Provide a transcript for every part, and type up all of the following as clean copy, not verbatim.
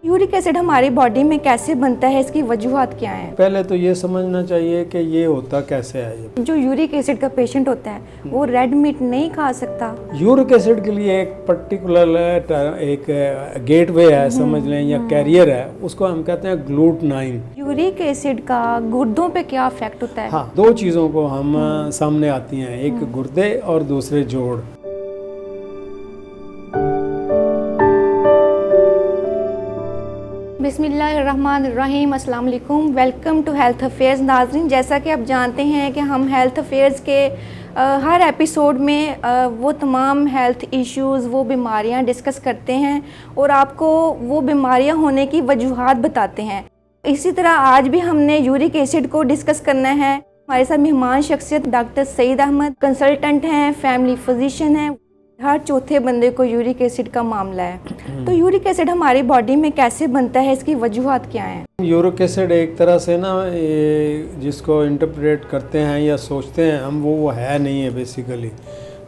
Uric acid हमारी body में कैसे बनता है, इसकी वजूहात क्या हैं? पहले तो ये समझना चाहिए कि ये होता कैसे है। ये जो यूरिक एसिड का पेशेंट होता है वो रेड मीट नहीं खा सकता। यूरिक एसिड के लिए एक पर्टिकुलर एक गेटवे है, समझ लें, या कैरियर है, उसको हम कहते हैं ग्लूटनाइन। यूरिक एसिड का गुर्दों पे क्या इफेक्ट होता है? हाँ, दो चीज़ों को हम सामने आती हैं, एक गुर्दे और दूसरे जोड़। बिस्मिल्लाहिर्रहमानिर्रहीम, अस्सलाम वालेकुम। Welcome to health affairs. नाज़रीन, जैसा कि आप जानते हैं कि हम हेल्थ अफेयर्स के हर एपिसोड में वो तमाम हेल्थ इश्यूज़, वो बीमारियां डिस्कस करते हैं और आपको वो बीमारियां होने की वजूहात बताते हैं। इसी तरह आज भी हमने यूरिक एसिड को डिस्कस करना है। हमारे साथ मेहमान शख्सियत डॉक्टर सईद अहमद कंसल्टेंट हैं, फैमिली फिजिशियन हैं। हर चौथे बंदे को यूरिक एसिड का मामला है। तो यूरिक एसिड हमारी बॉडी में कैसे बनता है, इसकी वजूहात क्या हैं? यूरिक एसिड एक तरह से ना, जिसको इंटरप्रेट करते हैं या सोचते हैं हम, वो है नहीं है बेसिकली।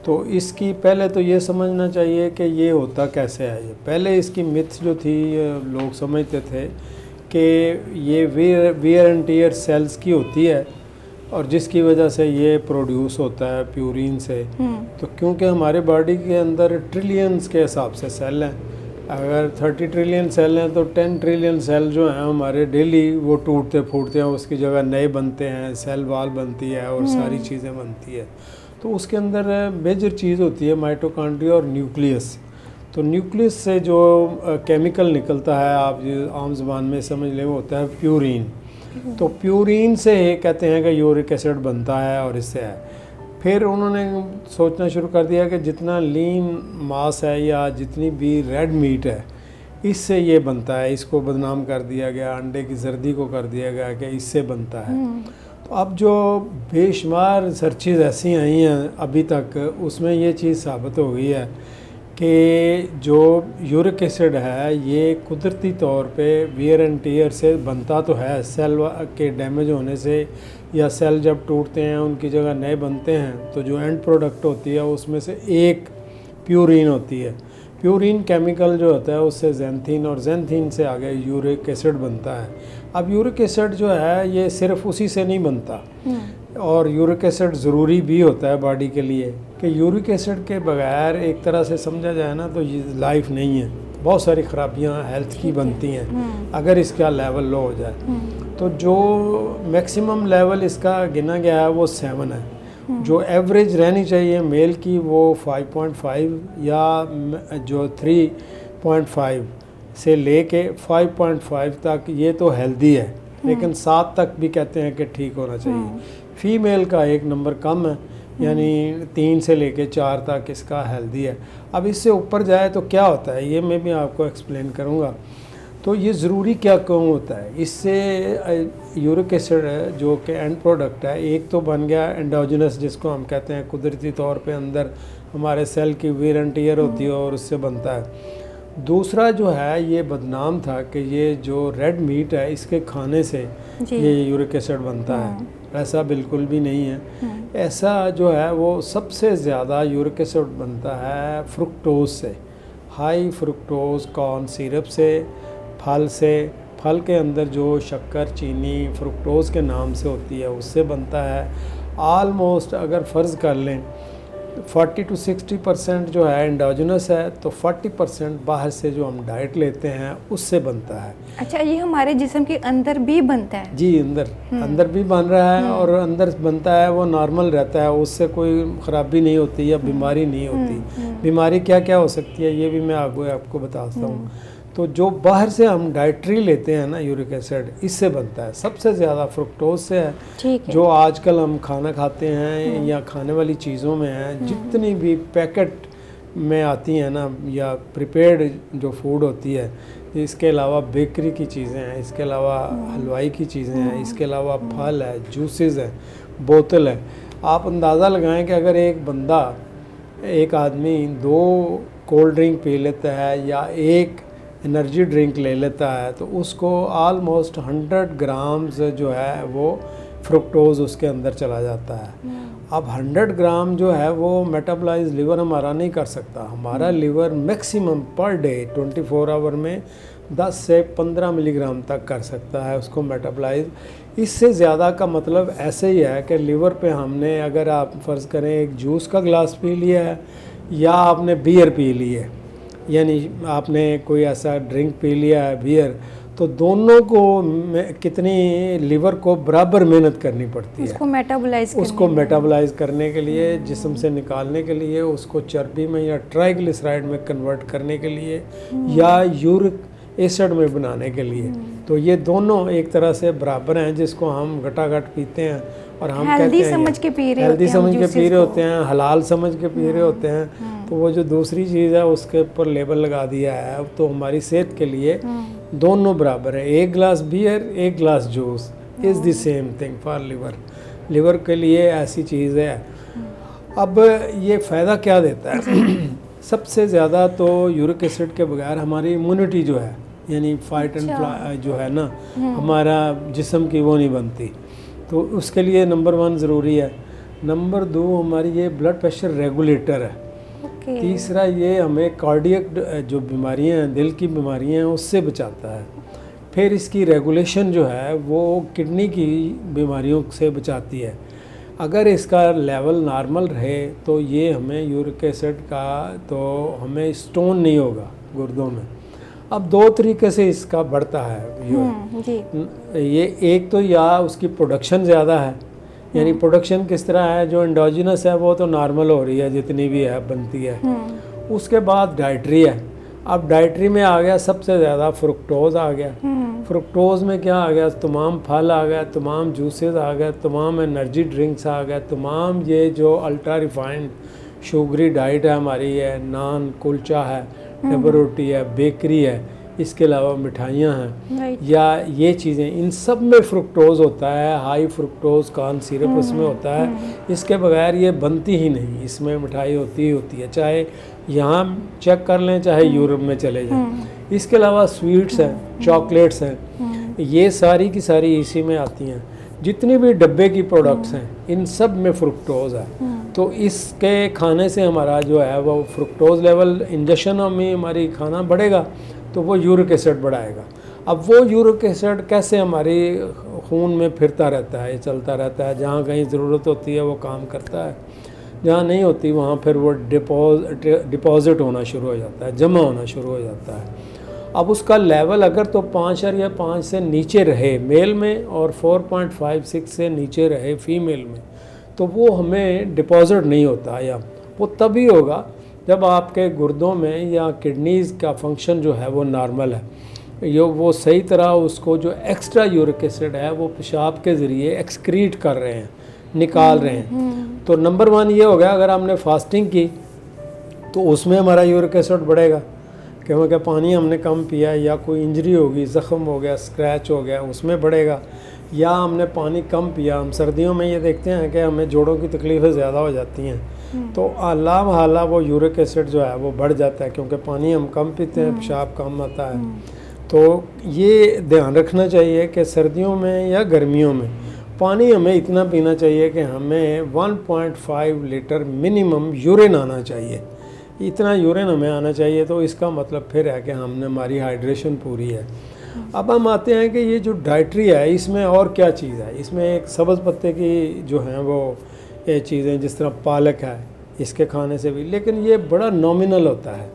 तो इसकी पहले तो ये समझना चाहिए कि ये होता कैसे है। ये पहले इसकी मिथ जो थी, लोग समझते थे कि ये वियर एंड टियर सेल्स की होती है और जिसकी वजह से ये प्रोड्यूस होता है प्यूरिन से। तो क्योंकि हमारे बॉडी के अंदर ट्रिलियंस के हिसाब से सेल हैं, अगर 30 ट्रिलियन सेल हैं तो 10 ट्रिलियन सेल जो हैं हमारे डेली वो टूटते फूटते हैं, उसकी जगह नए बनते हैं, सेल वाल बनती है और सारी चीज़ें बनती है। तो उसके अंदर मेजर चीज़ होती है माइटोकॉन्ड्रिया और न्यूक्लियस। तो न्यूक्लियस से जो केमिकल निकलता है, आप आम ज़बान में समझ लें, वो होता है प्यूरिन। तो प्यूरिन से कहते हैं कि यूरिक एसिड बनता है और इससे है। फिर उन्होंने सोचना शुरू कर दिया कि जितना लीन मांस है या जितनी भी रेड मीट है, इससे ये बनता है। इसको बदनाम कर दिया गया, अंडे की जर्दी को कर दिया गया कि इससे बनता है। तो अब जो बेशुमार रिसर्चेज ऐसी आई हैं अभी तक, उसमें ये चीज़ साबित हो गई है कि जो यूरिक एसिड है ये कुदरती तौर पे वियर एंड टियर से बनता तो है, सेल के डैमेज होने से या सेल जब टूटते हैं उनकी जगह नए बनते हैं, तो जो एंड प्रोडक्ट होती है उसमें से एक प्यूरिन होती है। प्यूरिन केमिकल जो होता है उससे ज़ैंथीन और ज़ैंथीन से आगे यूरिक एसिड बनता है। अब यूरिक एसिड जो है ये सिर्फ उसी से नहीं बनता, और यूरिक एसिड ज़रूरी भी होता है बॉडी के लिए, कि यूरिक एसिड के बगैर एक तरह से समझा जाए ना तो ये लाइफ नहीं है। बहुत सारी ख़राबियाँ हेल्थ की बनती हैं अगर इसका लेवल लो हो जाए। तो जो मैक्सिमम लेवल इसका गिना गया है वो 7 है। जो एवरेज रहनी चाहिए मेल की वो 5.5 या जो 3.5 से लेके 5.5 तक, ये तो हेल्दी है, लेकिन 7 तक भी कहते हैं कि ठीक होना चाहिए। फीमेल का 1 नंबर कम है, यानी 3 से लेके 4 तक इसका हेल्दी है। अब इससे ऊपर जाए तो क्या होता है, ये मैं भी आपको एक्सप्लेन करूँगा। तो ये ज़रूरी क्या क्यों होता है, इससे यूरिक एसिड जो कि एंड प्रोडक्ट है, एक तो बन गया एंडोजिनस, जिसको हम कहते हैं कुदरती तौर पे अंदर हमारे सेल की वियर एंड टियर होती है और उससे बनता है। दूसरा जो है ये बदनाम था कि ये जो रेड मीट है इसके खाने से ये यूरिक एसिड बनता है। ऐसा बिल्कुल भी नहीं है। ऐसा जो है वो सबसे ज़्यादा यूरिक एसिड बनता है फ्रुक्टोज से, हाई फ्रुक्टोज कॉर्न सिरप से, फल से। फल के अंदर जो शक्कर, चीनी फ्रुक्टोज के नाम से होती है उससे बनता है। आलमोस्ट अगर फ़र्ज़ कर लें 40 to 60% जो है एंडोजिनस है, तो 40% बाहर से जो हम डाइट लेते हैं उससे बनता है। अच्छा, ये हमारे जिस्म के अंदर भी बनता है? जी, अंदर भी बन रहा है, और अंदर बनता है वो नॉर्मल रहता है, उससे कोई ख़राबी नहीं होती या बीमारी नहीं होती। बीमारी क्या क्या हो सकती है ये भी मैं आपको बताता हूँ। तो जो बाहर से हम डाइट्री लेते हैं ना यूरिक एसिड, इससे बनता है। सबसे ज़्यादा फ्रुक्टोज से है। जो आजकल हम खाना खाते हैं या खाने वाली चीज़ों में है, जितनी भी पैकेट में आती हैं ना या प्रिपेयर्ड जो फूड होती है, इसके अलावा बेकरी की चीज़ें हैं, इसके अलावा हलवाई की चीज़ें हैं, इसके अलावा फल है, जूसेस हैं, बोतल है। आप अंदाज़ा लगाएं कि अगर एक आदमी 2 कोल्ड ड्रिंक पी लेता है या 1 एनर्जी ड्रिंक ले लेता है, तो उसको आलमोस्ट 100 ग्राम्स जो है वो फ्रुक्टोज उसके अंदर चला जाता है। अब 100 ग्राम जो है वो मेटाबॉलाइज लिवर हमारा नहीं कर सकता। हमारा liver maximum per day 24 hour में 10 से 15 मिलीग्राम तक कर सकता है उसको मेटाबॉलाइज। इससे ज़्यादा का मतलब ऐसे ही है कि लिवर पे हमने, अगर आप फ़र्ज़ करें एक जूस का गिलास पी लिया है या आपने बियर पी ली है, यानी आपने कोई ऐसा ड्रिंक पी लिया है बियर, तो दोनों को कितनी लिवर को बराबर मेहनत करनी पड़ती है उसको मेटाबॉलाइज करने के लिए, जिस्म से निकालने के लिए, उसको चर्बी में या ट्राइग्लिसराइड में कन्वर्ट करने के लिए या यूरिक एसिड में बनाने के लिए। तो ये दोनों एक तरह से बराबर हैं, जिसको हम घटाघट पीते हैं और हम कहते हैं हेल्दी समझ के पी रहे होते हैं, हलाल समझ के पी रहे होते हैं। तो वो जो दूसरी चीज़ है उसके ऊपर लेबल लगा दिया है, तो हमारी सेहत के लिए दोनों बराबर है। एक गिलास बियर, एक गिलास juice is the same thing for liver के लिए ऐसी चीज़ है। अब ये फ़ायदा क्या देता है? सबसे ज़्यादा तो यूरिक एसिड के बगैर हमारी इम्यूनिटी जो है, यानी फाइट एंड जो है ना, हमारा जिस्म की वो नहीं बनती, तो उसके लिए नंबर 1 ज़रूरी है। नंबर 2 हमारी ये ब्लड प्रेशर रेगुलेटर है। तीसरा ये हमें कार्डियक जो बीमारियां हैं, दिल की बीमारियां हैं, उससे बचाता है। फिर इसकी रेगुलेशन जो है वो किडनी की बीमारियों से बचाती है। अगर इसका लेवल नॉर्मल रहे तो ये हमें यूरिक एसिड का, तो हमें स्टोन नहीं होगा गुर्दों में। अब 2 तरीके से इसका बढ़ता है ये एक तो या उसकी प्रोडक्शन ज़्यादा है, यानी प्रोडक्शन किस तरह है, जो एंडोजिनस है वो तो नॉर्मल हो रही है जितनी भी है बनती है। उसके बाद डाइटरी है। अब डाइटरी में आ गया सबसे ज़्यादा फ्रुक्टोज आ गया। फ्रुक्टोज में क्या आ गया, तमाम फल आ गया, तमाम जूसेस आ गए, तमाम एनर्जी ड्रिंक्स आ गए, तमाम ये जो अल्ट्रा रिफाइंड शुगरी डाइट है हमारी है, नान कुलचा है, डबर रोटी है, बेकरी है, इसके अलावा मिठाइयाँ हैं या ये चीज़ें, इन सब में फ्रुक्टोज होता है। हाई फ्रुक्टोज कॉर्न सिरप इसमें होता है। इसके बगैर ये बनती ही नहीं, इसमें मिठाई होती ही होती है, चाहे यहाँ चेक कर लें चाहे यूरोप में चले जाएं। इसके अलावा स्वीट्स हैं, चॉकलेट्स हैं, ये सारी की सारी इसी में आती हैं। जितनी भी डब्बे की प्रोडक्ट्स हैं इन सब में फ्रुक्टोज है। तो इसके खाने से हमारा जो है वो फ्रुक्टोज लेवल इंजेक्शन में हमारी खाना बढ़ेगा तो वो यूरिक एसिड बढ़ाएगा। अब वो यूरिक एसिड कैसे हमारी खून में फिरता रहता है, चलता रहता है, जहाँ कहीं ज़रूरत होती है वो काम करता है, जहाँ नहीं होती वहाँ फिर वो डिपॉजिट होना शुरू हो जाता है, जमा होना शुरू हो जाता है। अब उसका लेवल अगर तो 5 या 5 से नीचे रहे मेल में और 4.56 से नीचे रहे फीमेल में, तो वो हमें डिपॉजिट नहीं होता, या वो तभी होगा जब आपके गुर्दों में या किडनीज़ का फंक्शन जो है वो नॉर्मल है, वो सही तरह उसको जो एक्स्ट्रा यूरिक एसिड है वो पेशाब के ज़रिए एक्सक्रीट कर रहे हैं, निकाल रहे हैं। तो नंबर 1 ये हो गया, अगर हमने फास्टिंग की तो उसमें हमारा यूरिक एसिड बढ़ेगा, क्योंकि पानी हमने कम पिया, या कोई इंजरी होगी, ज़ख़म हो गया, स्क्रैच हो गया, उसमें बढ़ेगा, या हमने पानी कम पिया। हम सर्दियों में ये देखते हैं कि हमें जोड़ों की तकलीफ़ें ज़्यादा हो जाती हैं, तो आला महाला वो यूरिक एसिड जो है वो बढ़ जाता है, क्योंकि पानी हम कम पीते हैं, पेशाब कम आता है। तो ये ध्यान रखना चाहिए कि सर्दियों में या गर्मियों में पानी हमें इतना पीना चाहिए कि हमें 1.5 लीटर मिनिमम यूरिन आना चाहिए, इतना यूरिन हमें आना चाहिए। तो इसका मतलब फिर है कि हमने हमारी हाइड्रेशन पूरी है। अब हम आते हैं कि ये जो डाइटरी है इसमें और क्या चीज़ है। इसमें एक सब्ज़ पत्ते की जो हैं वो ये चीज़ें, जिस तरह पालक है, इसके खाने से भी, लेकिन ये बड़ा नॉमिनल होता है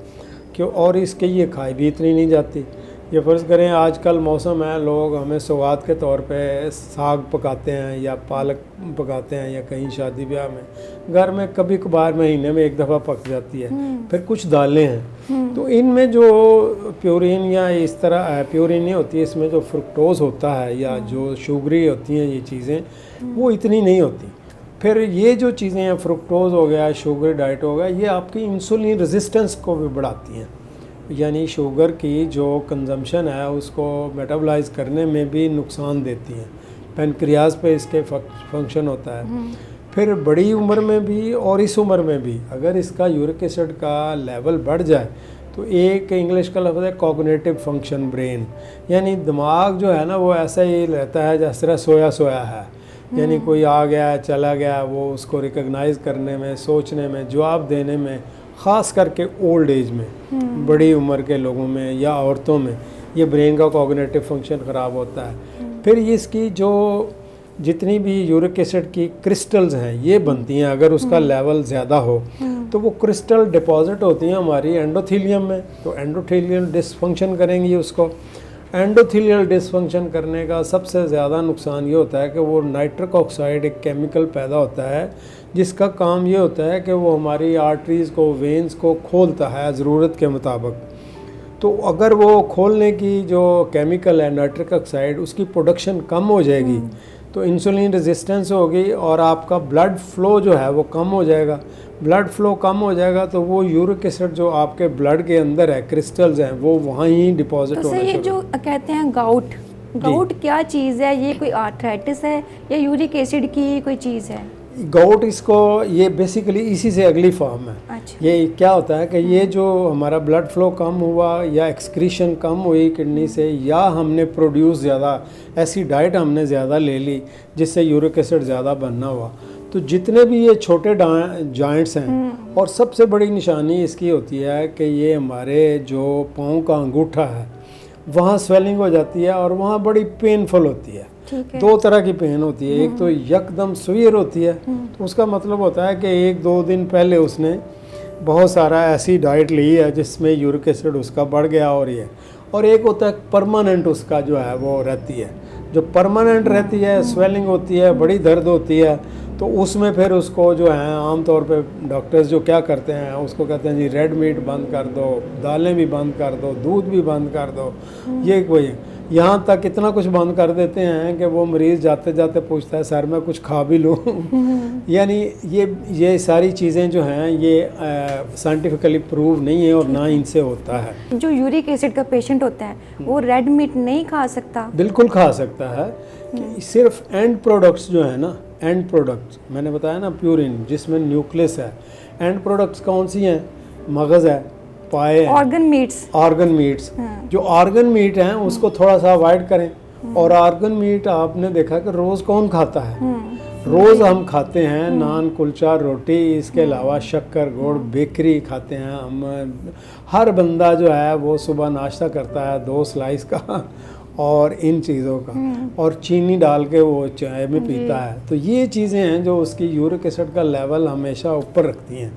क्यों, और इसके ये खाई भी इतनी नहीं जाती। ये फ़र्ज़ करें आजकल मौसम है, लोग हमें सौगात के तौर पे साग पकाते हैं या पालक पकाते हैं, या कहीं शादी ब्याह में घर में कभी कभार महीने में एक दफ़ा पक जाती है। फिर कुछ दालें हैं, तो इनमें जो प्योरिन या इस तरह प्योरिन नहीं होती है, इसमें जो फ्रुक्टोज होता है या जो शुगरी होती हैं ये चीज़ें, वो इतनी नहीं होती। फिर ये जो चीज़ें हैं, फ्रुक्टोज हो गया, शुगर डाइट हो गया, ये आपकी इंसुलिन रेजिस्टेंस को भी बढ़ाती हैं, यानी शुगर की जो कंजम्पशन है उसको मेटाबॉलाइज करने में भी नुकसान देती हैं। पेनक्रियाज पे इसके फंक्शन होता है। फिर बड़ी उम्र में भी और इस उम्र में भी अगर इसका यूरिक एसिड का लेवल बढ़ जाए तो एक इंग्लिश का लफ्ज़ है कॉग्निटिव फंक्शन ब्रेन, यानी दिमाग जो है ना वो ऐसा ही रहता है जैसे तरह सोया सोया है, यानी कोई आ गया चला गया, वो उसको रिकग्नाइज़ करने में, सोचने में, जवाब देने में, ख़ास करके ओल्ड एज में, बड़ी उम्र के लोगों में या औरतों में ये ब्रेन का कॉग्निटिव फंक्शन ख़राब होता है। फिर इसकी जो जितनी भी यूरिक एसिड की क्रिस्टल्स हैं ये बनती हैं, अगर उसका लेवल ज़्यादा हो तो वो क्रिस्टल डिपॉजिट होती हैं हमारी एंडोथेलियम में, तो एंडोथेलियल डिसफंक्शन करेंगी उसको। एंडोथेलियल डिसफंक्शन करने का सबसे ज़्यादा नुकसान ये होता है कि वो नाइट्रिक ऑक्साइड एक केमिकल पैदा होता है जिसका काम ये होता है कि वो हमारी आर्टरीज़ को, वेंस को खोलता है ज़रूरत के मुताबिक। तो अगर वो खोलने की जो केमिकल है नाइट्रिक ऑक्साइड, उसकी प्रोडक्शन कम हो जाएगी तो इंसुलिन रेजिस्टेंस होगी और आपका ब्लड फ्लो जो है वो कम हो जाएगा। ब्लड फ्लो कम हो जाएगा तो वो यूरिक एसिड जो आपके ब्लड के अंदर है, क्रिस्टल्स हैं, वो वहाँ ही डिपॉजिट होने ये जो कहते हैं गाउट क्या चीज़ है? ये कोई आर्थराइटिस है या यूरिक एसिड की कोई चीज़ है? गाउट इसको, ये बेसिकली इसी से अगली फॉर्म है। अच्छा। ये क्या होता है कि ये जो हमारा ब्लड फ्लो कम हुआ या एक्सक्रीशन कम हुई किडनी से, या हमने प्रोड्यूस ज़्यादा, ऐसी डाइट हमने ज़्यादा ले ली जिससे यूरिक एसिड ज़्यादा बनना हुआ, तो जितने भी ये छोटे जॉइंट्स हैं, और सबसे बड़ी निशानी इसकी होती है कि ये हमारे जो पाँव का अंगूठा है वहाँ स्वेलिंग हो जाती है और वहाँ बड़ी पेनफुल होती है। दो तरह की पेन होती है, एक तो यकदम सुईर होती है, तो उसका मतलब होता है कि 1-2 दिन पहले उसने बहुत सारा ऐसी डाइट ली है जिसमें यूरिक एसिड उसका बढ़ गया, और एक होता है परमानेंट, उसका जो है वो रहती है, जो परमानेंट रहती है, स्वेलिंग होती है, बड़ी दर्द होती है, तो उसमें फिर उसको जो है आम तौर पे डॉक्टर्स जो क्या करते हैं उसको कहते हैं जी रेड मीट बंद कर दो, दालें भी बंद कर दो, दूध भी बंद कर दो, ये कोई यहाँ तक इतना कुछ बंद कर देते हैं कि वो मरीज़ जाते जाते पूछता है सर मैं कुछ खा भी लूँ। यानी ये सारी चीज़ें जो हैं ये साइंटिफिकली प्रूव नहीं है और ना इनसे होता है। जो यूरिक एसिड का पेशेंट होता है वो रेड मीट नहीं खा सकता? बिल्कुल खा सकता है, सिर्फ एंड प्रोडक्ट्स जो है ना, एंड प्रोडक्ट्स मैंने बताया ना, प्यूरिन जिसमें न्यूक्लियस है, एंड प्रोडक्ट्स कौन सी हैं? मगज़ है, पाए हैं, ऑर्गन मीट्स। जो ऑर्गन मीट हैं उसको थोड़ा सा अवॉइड करें। और ऑर्गन मीट आपने देखा कि रोज़ कौन खाता है? रोज़ हम खाते हैं नान, कुलचा, रोटी, इसके अलावा शक्कर, गुड़, बेकरी खाते हैं हम। हर बंदा जो है वो सुबह नाश्ता करता है 2 स्लाइस का और इन चीज़ों का, और चीनी डाल के वो चाय में पीता है। तो ये चीज़ें हैं जो उसकी यूरिक एसिड का लेवल हमेशा ऊपर रखती हैं।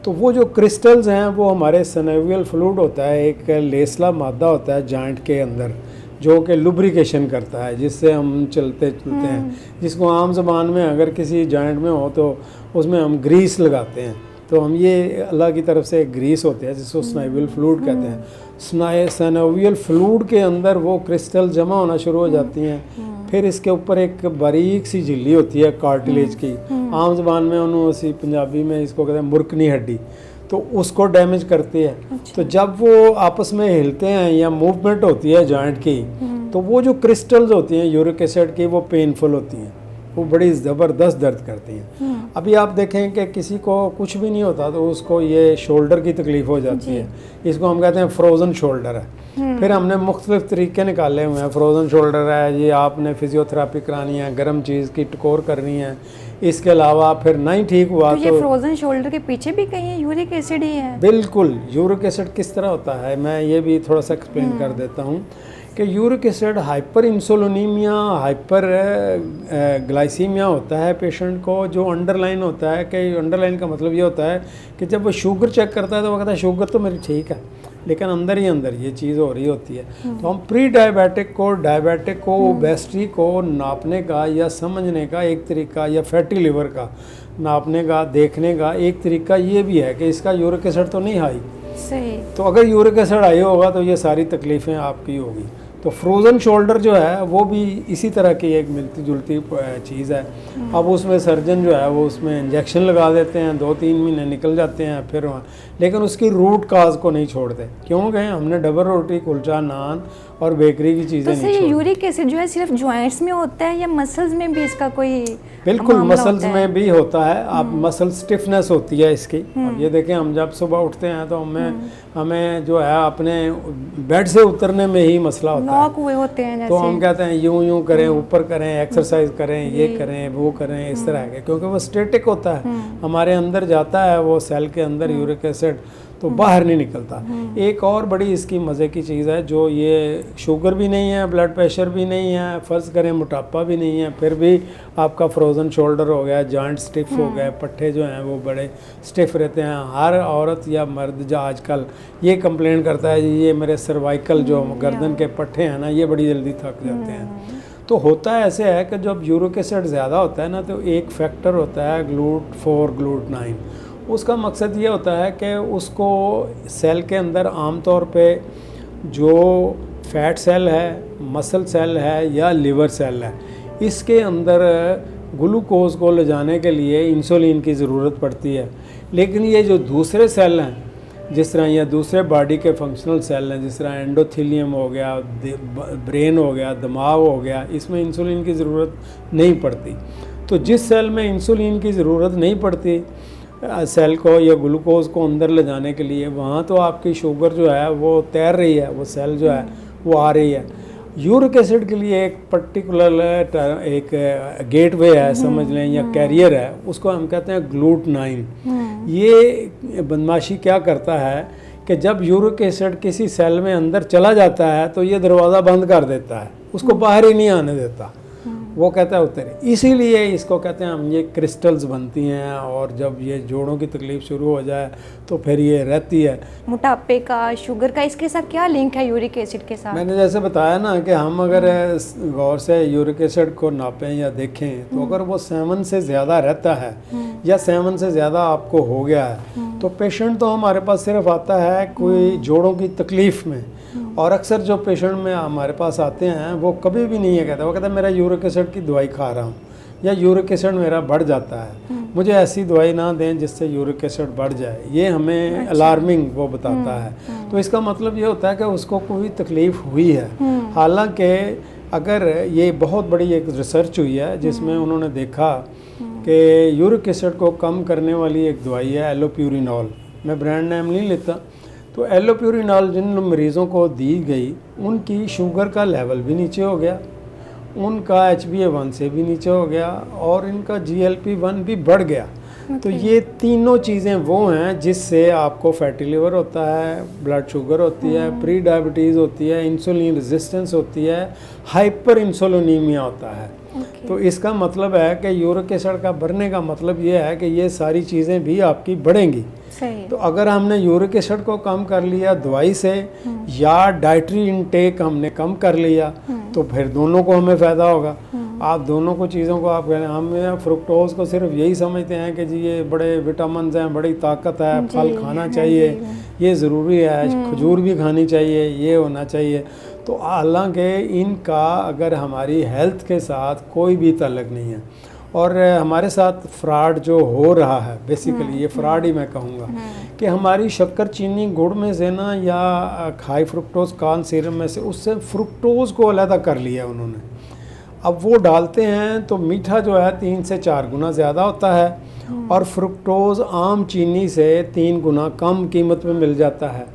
तो वो जो क्रिस्टल्स हैं वो हमारे सिनोवियल फ्लूइड होता है, एक लेसला मादा होता है जॉइंट के अंदर जो कि लुब्रिकेशन करता है, जिससे हम चलते हैं, जिसको आम ज़बान में अगर किसी जॉइंट में हो तो उसमें हम ग्रीस लगाते हैं। तो हम ये अल्लाह की तरफ से एक ग्रीस होते हैं जिसको सिनोवियल फ्लूइड कहते हैं। सिनोवियल फ्लूइड के अंदर वो क्रिस्टल जमा होना शुरू हो जाती हैं। फिर इसके ऊपर एक बारीक सी झिल्ली होती है कार्टिलेज की, आम ज़बान में उन्होंने पंजाबी में इसको कहते हैं मुर्कनी हड्डी, तो उसको डैमेज करती है। तो जब वो आपस में हिलते हैं या मूवमेंट होती है जॉइंट की, तो वो जो क्रिस्टल्स होती हैं यूरिक एसिड की वो पेनफुल होती हैं, वो बड़ी ज़बरदस्त दर्द करती हैं। अभी आप देखें कि किसी को कुछ भी नहीं होता तो उसको ये शोल्डर की तकलीफ़ हो जाती है, इसको हम कहते हैं फ्रोज़न शोल्डर है। फिर हमने मुख्तलिफ तरीके निकाले हुए हैं, फ्रोज़न शोल्डर है, ये आपने फिजियोथेरापी करानी है, गर्म चीज़ की टकोर करनी है, इसके अलावा फिर नहीं ठीक हुआ तो ये फ्रोज़न शोल्डर के पीछे भी कहीं यूरिक एसिड ही है? बिल्कुल। यूरिक एसिड किस तरह होता है मैं ये भी थोड़ा सा एक्सप्लेन कर देता हूँ कि uric acid hyperinsulinaemia, hyperglycaemia होता है पेशेंट को, जो अंडरलाइन होता है कि अंडरलाइन का मतलब ये होता है कि जब वो शुगर चेक करता है तो वो कहता है शुगर तो मेरी ठीक है, लेकिन अंदर ही अंदर ये चीज़ हो रही होती है। तो हम प्री डायबिटिक को, डायबिटिक को, ओबेसिटी को नापने का या समझने का एक तरीका, या फैटी लिवर का नापने का, देखने का एक तरीका ये भी है कि इसका यूरिक एसिड तो नहीं हाई। सही। तो अगर यूरिक एसिड हाई होगा तो ये सारी तकलीफ़ें आपकी होगी। तो फ्रोज़न शोल्डर जो है वो भी इसी तरह की एक मिलती जुलती चीज़ है। अब उसमें सर्जन जो है वो उसमें इंजेक्शन लगा देते हैं, 2-3 महीने निकल जाते हैं फिर वहाँ, लेकिन उसकी रूट काज को नहीं छोड़ते। क्यों कहें हमने डबल रोटी, कुलचा, नान और बेकरी की चीज़ें नहीं छोड़ी। यूरिक एसिड जो है सिर्फ जॉइंट्स में होता है या मसल्स में भी इसका कोई? बिल्कुल मसल्स में भी होता है। आप मसल स्टिफनेस होती है इसकी। अब ये देखें हम जब सुबह उठते हैं तो हमें जो है अपने बेड से उतरने में ही मसला होता लॉक हुए होते हैं है। जैसे। तो हम कहते हैं यूं करें, ऊपर करें, एक्सरसाइज करें, ये करें, वो करें, इस तरह के, क्योंकि वो स्टैटिक होता है, हमारे अंदर जाता है वो सेल के अंदर यूरिक एसिड। तो बाहर नहीं निकलता। एक और बड़ी इसकी मज़े की चीज़ है, जो ये शुगर भी नहीं है, ब्लड प्रेशर भी नहीं है, फ़र्ज़ करें मोटापा भी नहीं है, फिर भी आपका फ्रोज़न शोल्डर हो गया, जॉइंट स्टिफ हो गए, पट्टे जो हैं वो बड़े स्टिफ रहते हैं। हर औरत या मर्द जो आजकल ये कंप्लेन करता है जी ये मेरे सर्वाइकल जो गर्दन के पट्टे हैं ना ये बड़ी जल्दी थक जाते हैं। तो होता है ऐसे है कि जब यूरिक एसिड ज़्यादा होता है ना, तो एक फैक्टर होता है GLUT4 GLUT9, उसका मकसद ये होता है कि उसको सेल के अंदर आमतौर पे जो फैट सेल है, मसल सेल है या लिवर सेल है, इसके अंदर ग्लूकोज को ले जाने के लिए इंसुलिन की ज़रूरत पड़ती है। लेकिन ये जो दूसरे सेल हैं, जिस तरह या दूसरे बॉडी के फंक्शनल सेल हैं, जिस तरह एंडोथेलियम हो गया, ब्रेन हो गया, दिमाग हो गया, इसमें इंसुलिन की ज़रूरत नहीं पड़ती। तो जिस सेल में इंसुलिन की ज़रूरत नहीं पड़ती सेल को या ग्लूकोज को अंदर ले जाने के लिए, वहाँ तो आपकी शुगर जो है वो तैर रही है, वो सेल जो है वो आ रही है। यूरिक एसिड के लिए एक पर्टिकुलर एक गेटवे है समझ लें या कैरियर है, उसको हम कहते हैं GLUT9। ये बदमाशी क्या करता है कि जब यूरिक एसिड किसी सेल में अंदर चला जाता है तो ये दरवाज़ा बंद कर देता है, उसको बाहर ही नहीं आने देता, वो कहता है उतरे। इसीलिए इसको कहते हैं हम ये क्रिस्टल्स बनती हैं, और जब ये जोड़ों की तकलीफ़ शुरू हो जाए तो फिर ये रहती है। मोटापे का, शुगर का, इसके साथ क्या लिंक है यूरिक एसिड के साथ? मैंने जैसे बताया ना कि हम अगर गौर से यूरिक एसिड को नापें या देखें तो अगर वो 7 से ज़्यादा रहता है या 7 से ज़्यादा आपको हो गया है तो पेशेंट तो हमारे पास सिर्फ आता है कोई जोड़ों की तकलीफ़ में। और अक्सर जो पेशेंट में हमारे पास आते हैं वो कभी भी नहीं है कहता, वो कहता है मेरा यूरिक एसिड की दवाई खा रहा हूँ या यूरिक एसिड मेरा बढ़ जाता है, मुझे ऐसी दवाई ना दें जिससे यूरिक एसिड बढ़ जाए। ये हमें अलार्मिंग वो बताता है। तो इसका मतलब ये होता है कि उसको कोई तकलीफ़ हुई है। हालांकि अगर ये बहुत बड़ी एक रिसर्च हुई है जिसमें उन्होंने देखा कि यूरिक एसिड को कम करने वाली एक दवाई है एलोप्यूरिनॉल, मैं ब्रांड नेम नहीं लेता। तो एलोप्यूरिनॉल जिन मरीज़ों को दी गई उनकी शुगर का लेवल भी नीचे हो गया, उनका HbA1 से भी नीचे हो गया और इनका GLP-1 भी बढ़ गया। तो ये तीनों चीज़ें वो हैं जिससे आपको फैटी लिवर होता है, ब्लड शुगर होती है, प्री डायबिटीज़ होती है, इंसुलिन रेजिस्टेंस होती है, हाइपर इंसुलिनीमिया होता है। तो इसका मतलब है कि यूरिक एसिड का बढ़ने का मतलब ये है कि ये सारी चीज़ें भी आपकी बढ़ेंगी। सही। तो अगर हमने यूरिक एसिड को कम कर लिया दवाई से या डाइटरी इनटेक हमने कम कर लिया तो फिर दोनों को हमें फ़ायदा होगा। आप दोनों को चीज़ों को आप कहें, हम फ्रुक्टोज को सिर्फ यही समझते हैं कि जी ये बड़े विटामिन हैं, बड़ी ताकत है, फल खाना चाहिए, ये ज़रूरी है, खजूर भी खानी चाहिए, ये होना चाहिए। तो हालांकि इनका अगर हमारी हेल्थ के साथ कोई भी ताल्लुक़ नहीं है। और हमारे साथ फ्रॉड जो हो रहा है बेसिकली ये फ्रॉड ही मैं कहूँगा कि हमारी शक्कर, चीनी, गुड़ में से ना या हाई फ्रुक्टोज कॉर्न सिरप में से उससे फ्रुक्टोज़ को अलग कर लिया उन्होंने। अब वो डालते हैं तो मीठा जो है 3 से 4 गुना ज़्यादा होता है और फ्रुक्टोज़ आम चीनी से 3 गुना कम कीमत में मिल जाता है।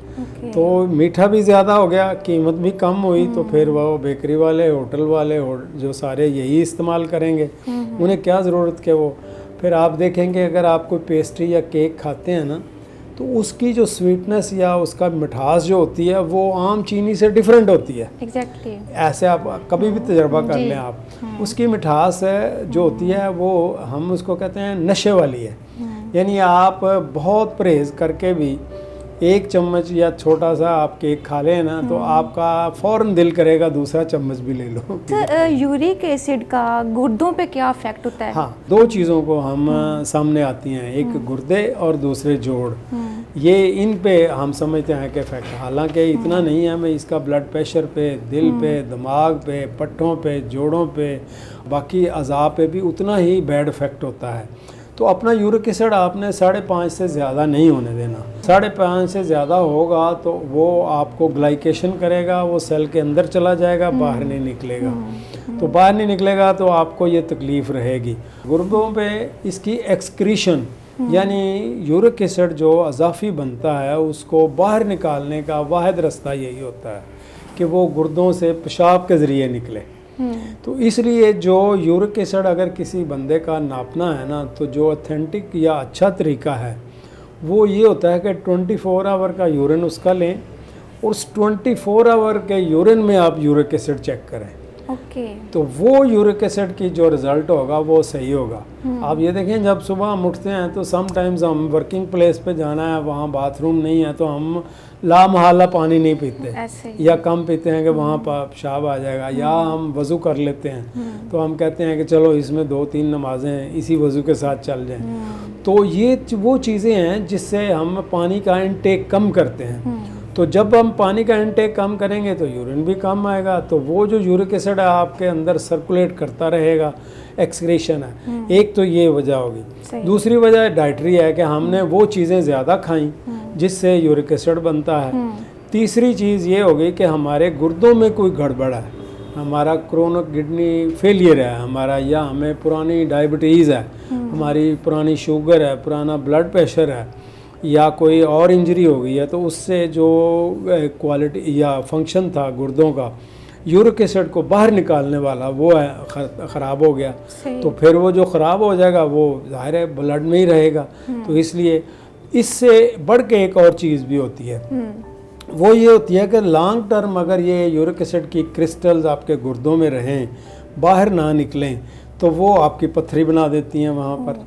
तो मीठा भी ज़्यादा हो गया, कीमत भी कम हुई, तो फिर वो बेकरी वाले, होटल वाले जो सारे यही इस्तेमाल करेंगे। उन्हें क्या ज़रूरत के वो फिर आप देखेंगे अगर आप कोई पेस्ट्री या केक खाते हैं ना तो उसकी जो स्वीटनेस या उसका मिठास जो होती है वो आम चीनी से डिफरेंट होती है। एग्जैक्टली ऐसे आप कभी भी तजर्बा कर लें आप, उसकी मिठास जो होती है वो हम उसको कहते हैं नशे वाली है। यानी आप बहुत परहेज़ करके भी 1 चम्मच या छोटा सा आप केक खा लें ना तो आपका फ़ौरन दिल करेगा दूसरा चम्मच भी ले लो। तो यूरिक एसिड का गुर्दों पे क्या इफेक्ट होता है? हाँ, 2 चीज़ों को हम सामने आती हैं, एक गुर्दे और दूसरे जोड़। ये इन पे हम समझते हैं कि इफेक्ट, हालांकि इतना नहीं है। मैं इसका ब्लड प्रेशर पे, दिल पे, दिमाग पे, पट्टों पे, जोड़ों पे, बाकी अज़ा पे भी उतना ही बैड इफेक्ट होता है। तो अपना यूरिक एसिड आपने 5.5 से ज़्यादा नहीं होने देना। 5.5 से ज़्यादा होगा तो वो आपको ग्लाइकेशन करेगा, वो सेल के अंदर चला जाएगा, बाहर नहीं निकलेगा। तो बाहर नहीं निकलेगा तो आपको ये तकलीफ़ रहेगी। गुर्दों पे इसकी एक्सक्रीशन यानी यूरिक एसिड जो अज़ाफ़ी बनता है उसको बाहर निकालने का वाहिद रास्ता यही होता है कि वो गुर्दों से पेशाब के ज़रिए निकले। तो इसलिए जो यूरिक एसिड अगर किसी बंदे का नापना है ना तो जो ऑथेंटिक या अच्छा तरीका है वो ये होता है कि 24 आवर का यूरिन उसका लें, उस 24 आवर के यूरिन में आप यूरिक एसिड चेक करें। ओके। तो वो यूरिक एसिड की जो रिज़ल्ट होगा वो सही होगा। आप ये देखें, जब सुबह हम उठते हैं तो समटाइम्स हम वर्किंग प्लेस पे जाना है, वहाँ बाथरूम नहीं है, तो हम लामहल्ला पानी नहीं पीते या कम पीते हैं कि वहाँ पर पेशाब आ जाएगा, या हम वज़ू कर लेते हैं तो हम कहते हैं कि चलो इसमें 2-3 नमाज़ें इसी वज़ू के साथ चल जाएं। तो ये वो चीज़ें हैं जिससे हम पानी का इनटेक कम करते हैं। तो जब हम पानी का इनटेक कम करेंगे तो यूरिन भी कम आएगा, तो वो जो यूरिक एसिड है आपके अंदर सर्कुलेट करता रहेगा, एक्सक्रीशन है। एक तो ये वजह होगी। दूसरी वजह डाइटरी है कि हमने वो चीज़ें ज़्यादा खाई जिससे यूरिक एसिड बनता है। तीसरी चीज़ ये होगी कि हमारे गुर्दों में कोई गड़बड़ है, हमारा क्रोनिक किडनी फेलियर है हमारा, या हमें पुरानी डायबिटीज़ है, हमारी पुरानी शुगर है, पुराना ब्लड प्रेशर है, या कोई और इंजरी हो गई है, तो उससे जो क्वालिटी या फंक्शन था गुर्दों का, यूरिक एसिड को बाहर निकालने वाला, वो है ख़राब हो गया। तो फिर वो जो ख़राब हो जाएगा वो ज़ाहिर है ब्लड में ही रहेगा। तो इसलिए इससे बढ़ के एक और चीज़ भी होती है, वो ये होती है कि लॉन्ग टर्म अगर ये यूरिक एसिड की क्रिस्टल्स आपके गुर्दों में रहें, बाहर ना निकलें, तो वो आपकी पत्थरी बना देती हैं वहाँ पर।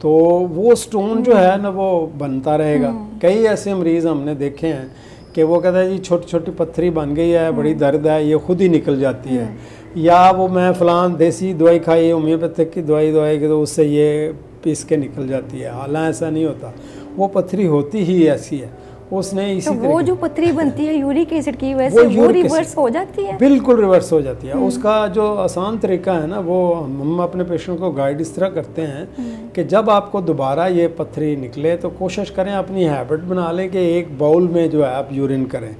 तो वो स्टोन जो है ना वो बनता रहेगा। कई ऐसे मरीज़ हमने देखे हैं कि वो कहता है जी छोटी छोटी पत्थरी बन गई है, बड़ी दर्द है, ये खुद ही निकल जाती है, या वो मैं फ़लान देसी दवाई खाई, होम्योपैथिक की दवाई के तो उससे ये पीस के निकल जाती है। हालांकि ऐसा नहीं होता, वो पत्थरी होती ही ऐसी है, उसने इसी तो वो जो पत्थरी बनती है यूरिक एसिड की वजह से वो रिवर्स हो जाती है। बिल्कुल रिवर्स हो जाती है। उसका जो आसान तरीका है ना, वो हम अपने पेशेंट को गाइड इस तरह करते हैं कि जब आपको दोबारा ये पत्थरी निकले तो कोशिश करें, अपनी हैबिट बना लें कि एक बाउल में जो है आप यूरिन करें।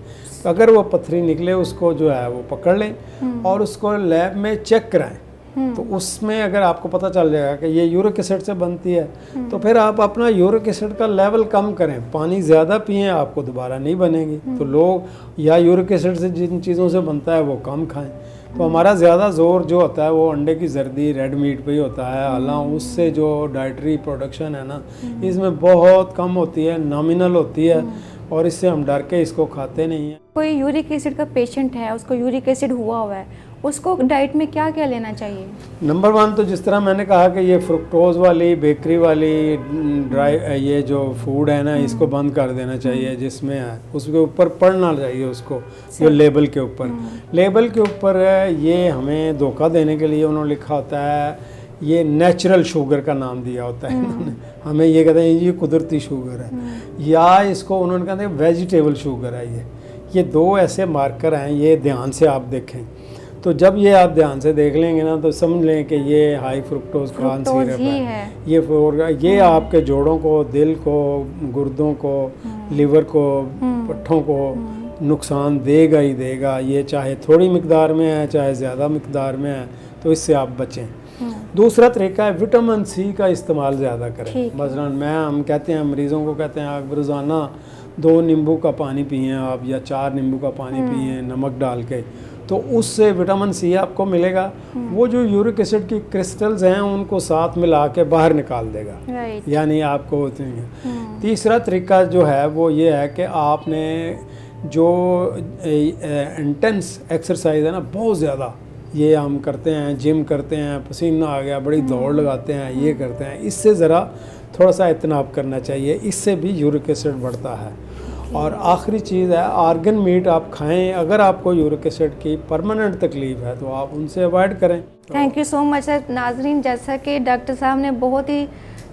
अगर वो पत्थरी निकले उसको जो है वो पकड़ लें और उसको लैब में चेक कराएं। तो उसमें अगर आपको पता चल जाएगा कि ये यूरिक एसिड से बनती है, तो फिर आप अपना यूरिक एसिड का लेवल कम करें, पानी ज़्यादा पिएं, आपको दोबारा नहीं बनेगी। तो लोग या यूरिक एसिड से जिन चीज़ों से बनता है वो कम खाएं। तो हमारा ज़्यादा जोर जो होता है वो अंडे की जर्दी, रेड मीट पे ही होता है। हालांकि उससे जो डाइटरी प्रोडक्शन है ना, इसमें बहुत कम होती है, नॉमिनल होती है, और इससे हम डर के इसको खाते नहीं हैं। कोई यूरिक एसिड का पेशेंट है, उसको यूरिक एसिड हुआ है, उसको डाइट में क्या क्या लेना चाहिए? नंबर 1 तो जिस तरह मैंने कहा कि ये फ्रुक्टोज वाली, बेकरी वाली, ड्राई ये जो फूड है ना, इसको बंद कर देना चाहिए। जिसमें है उसके ऊपर पढ़ना चाहिए उसको, जो लेबल के ऊपर, लेबल के ऊपर ये हमें धोखा देने के लिए उन्होंने लिखा होता है, ये नेचुरल शुगर का नाम दिया होता है इन्होंने, हमें ये कहते हैं ये कुदरती शुगर है, या इसको उन्होंने कहते हैं वेजिटेबल शुगर है। ये 2 ऐसे मार्कर हैं, ये ध्यान से आप देखें। तो जब ये आप ध्यान से देख लेंगे ना, तो समझ लें कि ये हाई फ्रुक्टोज कॉर्न सिरप है। ये आपके जोड़ों को, दिल को, गुर्दों को, लिवर को, पट्ठों को नुकसान देगा ही देगा। ये चाहे थोड़ी मिकदार में है, चाहे ज़्यादा मिकदार में है, तो इससे आप बचें। दूसरा तरीका है विटामिन सी का इस्तेमाल ज़्यादा करें। मसलन हम कहते हैं, मरीज़ों को कहते हैं आप रोज़ाना 2 नींबू का पानी पिएं आप, या 4 नींबू का पानी पिएं नमक डाल के, तो उससे विटामिन सी आपको मिलेगा। वो जो यूरिक एसिड की क्रिस्टल्स हैं उनको साथ मिला के बाहर निकाल देगा, यानी आपको तीसरा तरीका जो है वो ये है कि आपने जो इंटेंस एक्सरसाइज है ना, बहुत ज़्यादा ये हम करते हैं, जिम करते हैं, पसीना आ गया, बड़ी दौड़ लगाते हैं, ये करते हैं, इससे ज़रा थोड़ा सा इत्नाब करना चाहिए, इससे भी यूरिक एसिड बढ़ता है। और आखिरी चीज़ है, आर्गन मीट आप खाएं। अगर आपको यूरिक एसिड की परमानेंट तकलीफ़ है तो आप उनसे अवॉइड करें। Thank you so much sir. नाजरीन, जैसा कि डॉक्टर साहब ने बहुत ही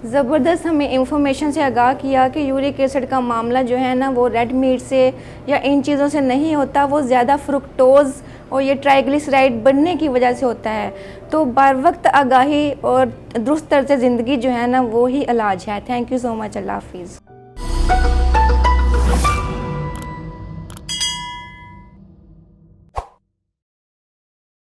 ज़बरदस्त हमें इंफॉर्मेशन से आगाह किया कि यूरिक एसिड का मामला जो है ना, वो रेड मीट से या इन चीज़ों से नहीं होता, वो ज़्यादा फ्रुक्टोज़ और ये ट्राइग्लिसराइड बढ़ने की वजह से होता है। तो बर वक्त आगाही और दुरुस्त तर्ज़ ज़िंदगी जो है ना, वो ही इलाज है। Thank you so much. अल्लाह हाफिज़।